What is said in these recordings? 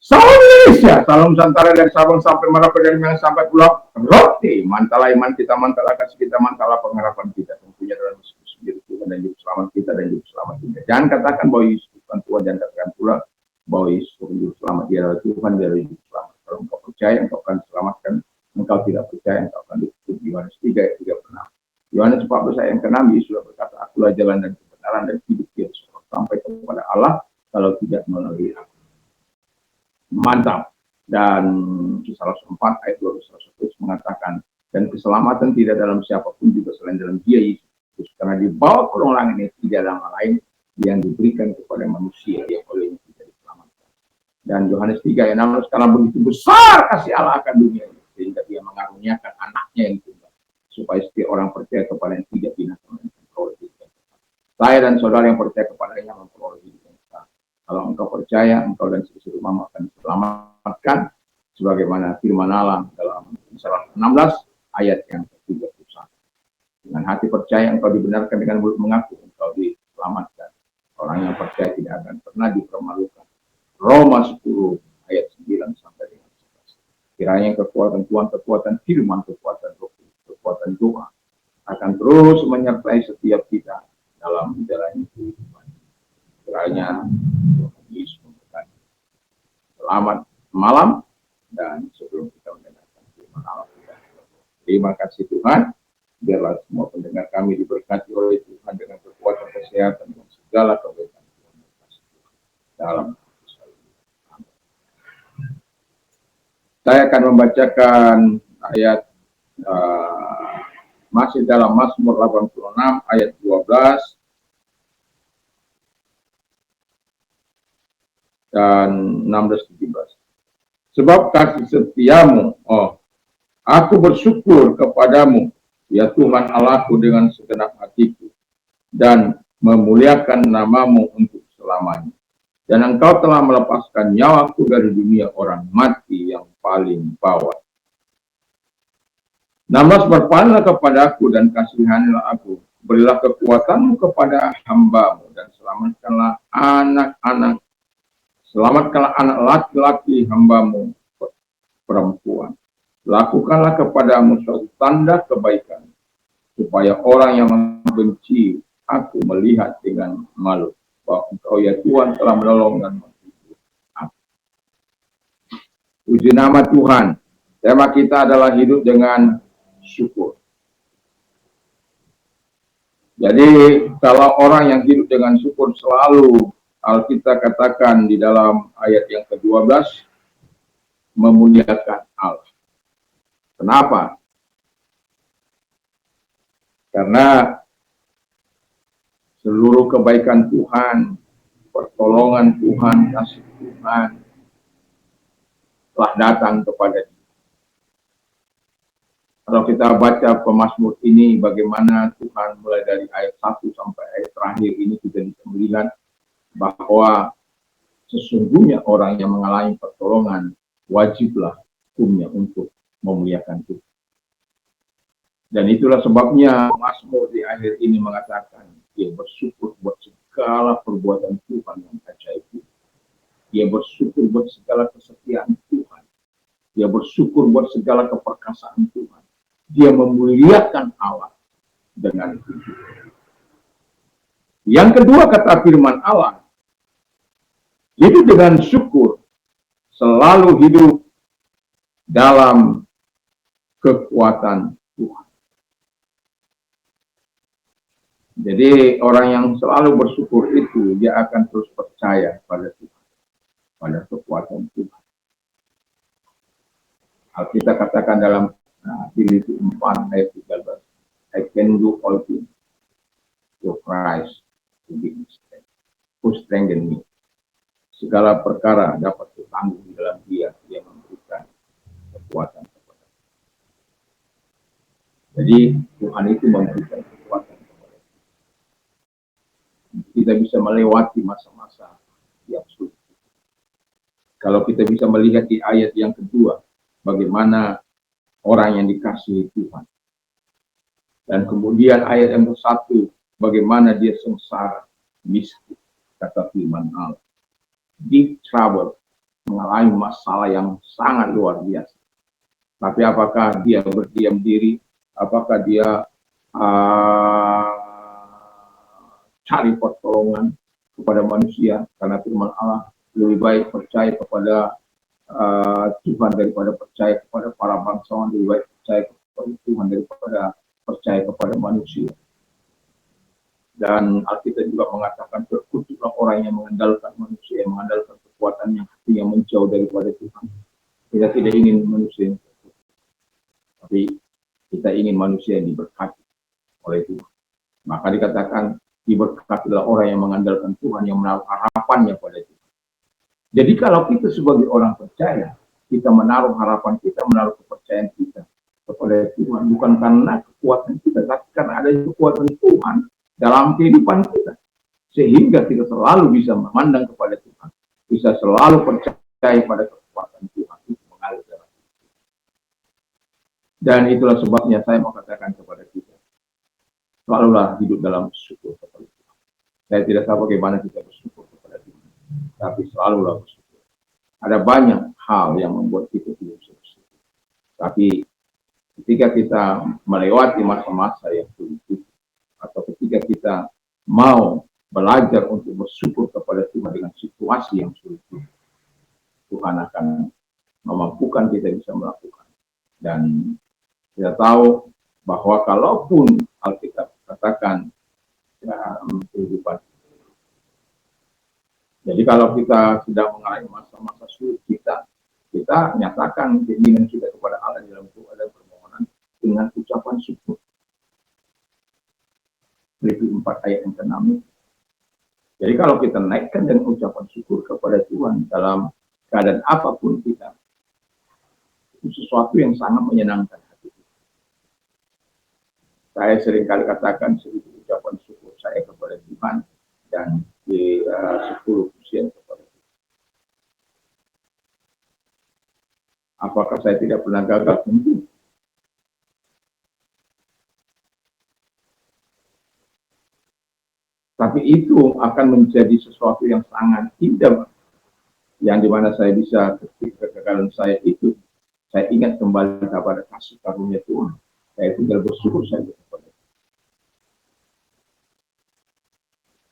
Salam Indonesia, salam Nusantara dari Sabang sampai Merauke, dari Medan sampai Pulau Rote. Mantala iman kita, mantala kasih kita, mantala pengharapan kita. Tentunya dalam Yesus Tuhan dan juru selamat kita dan juru selamat kita. Jangan katakan bahwa Yesus Tuhan Tuhan, jangan katakan pula bahwa Yesus Tuhan juru selamat. Dia adalah Tuhan, dia adalah juru selamat. Kalau engkau percaya, engkau akan diselamatkan. Engkau tidak percaya, engkau akan ditutup. Yohanes 3 ayat 36. Yohanes 14 ayat yang ke-6, Yesus sudah berkata, akulah jalan dan kebenaran dan hidup, dia sampai kepada Allah kalau tidak melalui aku. Mantap. Dan Kisah Rasul 4 ayat 21 mengatakan, dan keselamatan tidak dalam siapapun juga selain dalam Dia Yesus, karena di bawah kolong ini tidak ada nama lain yang diberikan kepada manusia yang olehnya tidak diselamatkan. Dan Yohanes 3 ayat 16, karena begitu besar kasih Allah akan dunia ini, sehingga Dia mengaruniakan anaknya yang tunggal, supaya setiap orang percaya kepada yang tidak binasa memperoleh hidup. Saya dan saudara yang percaya kepadanya memperoleh hidup. Kalau engkau percaya, engkau dan seluruh rumahmu akan diselamatkan, sebagaimana firman Allah dalam Kisah 16 ayat yang ke-31. Dengan hati percaya engkau dibenarkan, dengan mulut mengaku engkau diselamatkan. Orang yang percaya tidak akan pernah dipermalukan. Roma 10 ayat 9 sampai dengan 11. Kiranya kekuatan Tuhan, kekuatan firman, kekuatan roh, kekuatan doa akan terus menyertai setiap kita dalam menjalani kehidupan. Kiranya Yesus memberkati. Selamat malam, dan sebelum kita mendengarkan firman Allah kita, terima kasih Tuhan. Biarlah semua pendengar kami diberkati oleh Tuhan dengan kekuatan kesehatan dan segala kebaikan Tuhan. Dalam saya akan membacakan ayat masih dalam Mazmur 86 ayat 12 dan 16-17. Sebab kasih setiamu, aku bersyukur kepadamu, ya Tuhan Allahku, dengan segenap hatiku, dan memuliakan namamu untuk selamanya. Dan engkau telah melepaskan nyawaku dari dunia orang mati yang paling bawah. 16, berpalinglah kepadaku dan kasihanilah aku. Berilah kekuatanmu kepada hambamu, dan selamatkanlah anak laki-laki hambamu perempuan. Lakukanlah kepadamu suatu tanda kebaikan, supaya orang yang membenci aku melihat dengan malu bahwa engkau ya Tuhan telah menolong dan menghibur aku. Puji nama Tuhan. Tema kita adalah hidup dengan syukur. Jadi kalau orang yang hidup dengan syukur selalu, Alkitab katakan di dalam ayat yang ke-12, memuliakan Allah. Kenapa? Karena seluruh kebaikan Tuhan, pertolongan Tuhan, kasih Tuhan telah datang kepada dia. Kalau kita baca pemazmur ini, bagaimana Tuhan mulai dari ayat 1 sampai ayat terakhir ini, kita bisa melihat bahwa sesungguhnya orang yang mengalami pertolongan wajiblah hukumnya untuk memuliakan Tuhan. Dan itulah sebabnya Mazmur di akhir ini mengatakan, dia bersyukur buat segala perbuatan Tuhan yang ajaib. Dia bersyukur buat segala kesetiaan Tuhan. Dia bersyukur buat segala keperkasaan Tuhan. Dia memuliakan Allah dengan hidup. Yang kedua, kata firman Allah, hidup dengan syukur, selalu hidup dalam kekuatan Tuhan. Jadi orang yang selalu bersyukur itu, dia akan terus percaya pada Tuhan, pada kekuatan Tuhan. Alkitab katakan dalam Filipi 4 ayat 13, I can do all things through Christ who strengthen me. Segala perkara dapat ditanggung di dalam Dia yang memberikan kekuatan kepada kita. Jadi Tuhan itu memberikan kekuatan kepada kita. Kita bisa melewati masa-masa yang sulit. Kalau kita bisa melihat di ayat yang kedua, bagaimana orang yang dikasihi Tuhan. Dan kemudian ayat yang ke-1, bagaimana dia sengsara, miskin, kata firman Allah. Deep trouble, mengalami masalah yang sangat luar biasa. Tapi apakah dia berdiam diri? Apakah dia cari pertolongan kepada manusia? Karena firman Allah lebih baik percaya kepada Tuhan daripada percaya kepada para bangsawan, lebih baik percaya kepada Tuhan daripada percaya kepada manusia. Dan Alkitab juga mengatakan terkutuklah orang yang mengandalkan manusia, yang mengandalkan kekuatannya, yang menjauh daripada Tuhan. Kita tidak ingin manusia yang terkutuk, tapi kita ingin manusia yang diberkati oleh Tuhan. Maka dikatakan diberkatilah orang yang mengandalkan Tuhan, yang menaruh harapannya pada Tuhan. Jadi kalau kita sebagai orang percaya, kita menaruh harapan kita, menaruh kepercayaan kita kepada Tuhan, bukan karena kekuatan kita, tapi karena ada kekuatan Tuhan dalam kehidupan kita, sehingga kita selalu bisa memandang kepada Tuhan, bisa selalu percaya pada kekuatan Tuhan itu mengalir dalam hidup. Dan itulah sebabnya saya mau katakan kepada kita, selalulah hidup dalam syukur kepada Tuhan. Saya tidak tahu bagaimana kita bersyukur kepada Tuhan, tapi selalulah bersyukur. Ada banyak hal yang membuat kita tidak bisa bersyukur, tapi ketika kita melewati masa-masa yang sulit, atau ketika kita mau belajar untuk bersyukur kepada Tuhan dengan situasi yang sulit, Tuhan akan memampukan kita bisa melakukan. Dan kita tahu bahwa kalaupun Alkitab katakan kehidupan, jadi kalau kita sedang mengalami masa-masa sulit, kita nyatakan keinginan kita kepada Allah dalam doa dan permohonan dengan ucapan syukur. Filipi 4 ayat yang ke-6. Jadi kalau kita naikkan dengan ucapan syukur kepada Tuhan dalam keadaan apapun kita, itu sesuatu yang sangat menyenangkan hati kita. Saya seringkali katakan sedikit ucapan syukur saya kepada Tuhan dan di 10 pujian kepada Tuhan. Apakah saya tidak pernah gagal? Tentu. Tapi itu akan menjadi sesuatu yang sangat indah, yang dimana saya bisa ketika kegagalan saya itu, saya ingat kembali kepada kasih karunia Tuhan. Saya tinggal bersyukur saja kepada Tuhan.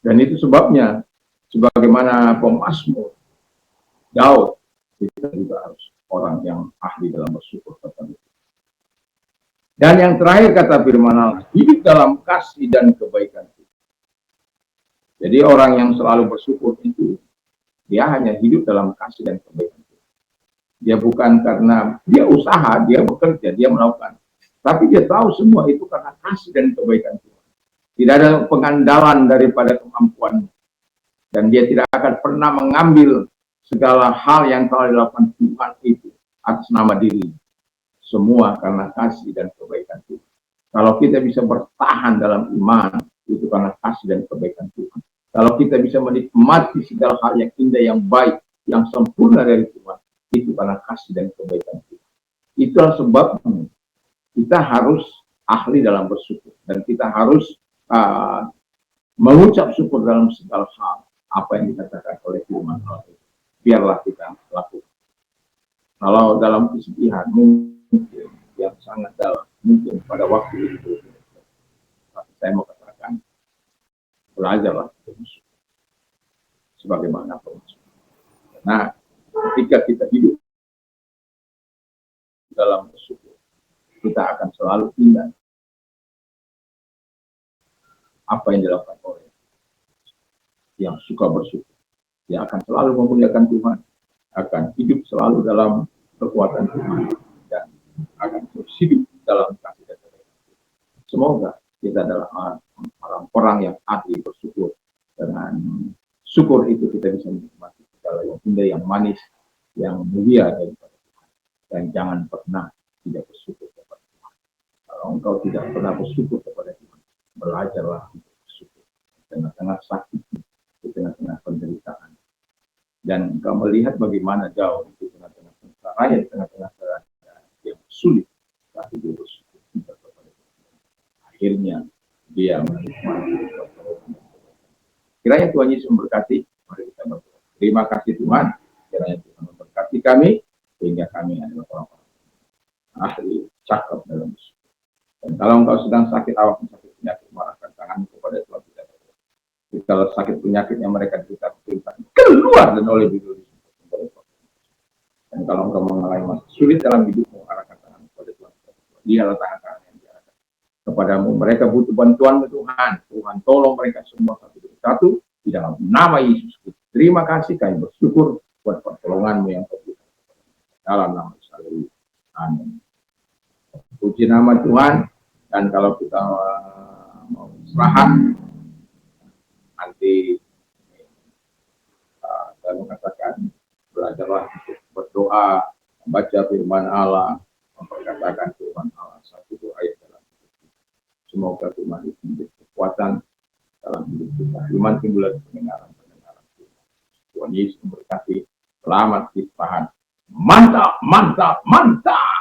Dan itu sebabnya, sebagaimana pemazmur Daud, kita juga harus orang yang ahli dalam bersyukur kepada Tuhan. Dan yang terakhir kata firman Allah, hidup dalam kasih dan kebaikan. Jadi orang yang selalu bersyukur itu, dia hanya hidup dalam kasih dan kebaikan. Dia bukan karena dia usaha, dia bekerja, dia melakukan. Tapi dia tahu semua itu karena kasih dan kebaikan Tuhan. Tidak ada pengandalan daripada kemampuannya. Dan dia tidak akan pernah mengambil segala hal yang telah dilakukan Tuhan itu atas nama diri. Semua karena kasih dan kebaikan Tuhan. Kalau kita bisa bertahan dalam iman, itu karena kasih dan kebaikan Tuhan. Kalau kita bisa menikmati segala hal yang indah, yang baik, yang sempurna dari Tuhan, itu karena kasih dan kebaikan Tuhan. Itulah sebabnya kita harus ahli dalam bersyukur. Dan kita harus mengucap syukur dalam segala hal. Apa yang dikatakan oleh firman Allah. Biarlah kita lakukan. Kalau dalam kesedihan, mungkin yang sangat dalam, mungkin pada waktu itu. Tapi saya mau katakan, belajarlah bersyukur sebagaimana bersyukur. Nah, ketika kita hidup dalam bersyukur, kita akan selalu ingat apa yang dilakukan oleh yang suka bersyukur. Dia akan selalu memuliakan Tuhan, akan hidup selalu dalam kekuatan Tuhan, dan akan terus hidup dalam kasih dan kebaikan. Semoga kita adalah orang-orang yang ahli bersyukur. Dengan syukur itu kita bisa menikmati segala yang indah, yang manis, yang mulia daripada Tuhan. Dan jangan pernah tidak bersyukur kepada Tuhan. Kalau engkau tidak pernah bersyukur kepada Tuhan, belajarlah untuk bersyukur di tengah-tengah sakit, di tengah-tengah penderitaan. Dan engkau melihat bagaimana jauh di tengah-tengah keadaan, di tengah-tengah keadaan yang sulit, tapi dia bersyukur kepada Tuhan. Akhirnya dia menikmati. Kiranya Tuhan Yesus memberkati. Mari kita berdoa. Terima kasih Tuhan. Kiranya Tuhan memberkati. kami, sehingga kami adalah orang-orang ahli cakap dalam Yesus. Dan kalau engkau sedang sakit awak, sakit penyakit, marahkan tanganmu kepada Tuhan kita. Kalau sakit penyakit yang mereka cerita, keluar dan oleh bidul. Dan kalau engkau mengalami masa sulit dalam hidupmu, arahkan tanganmu kepada Tuhan. Dialah tangan-tangan yang diarahkan kepadamu. Mereka butuh bantuan Tuhan. Tuhan tolong mereka semua satu demi satu di dalam nama Yesus. Terima kasih, kami bersyukur buat pertolonganmu yang terberikan dalam nama Yesus. Amin. Puji nama Tuhan. Dan kalau kita mau istirahat, nanti saya mengatakan belajarlah untuk berdoa, membaca firman Allah, memperkatakan firman Allah satu dua ayat dalam hidup kita. Semoga firman itu menjadi kekuatan dalam hidup kita. Iman timbul dari pendengaran Tuhan Yesus memberkati. Selamat istirahat. Mantap, mantap, mantap.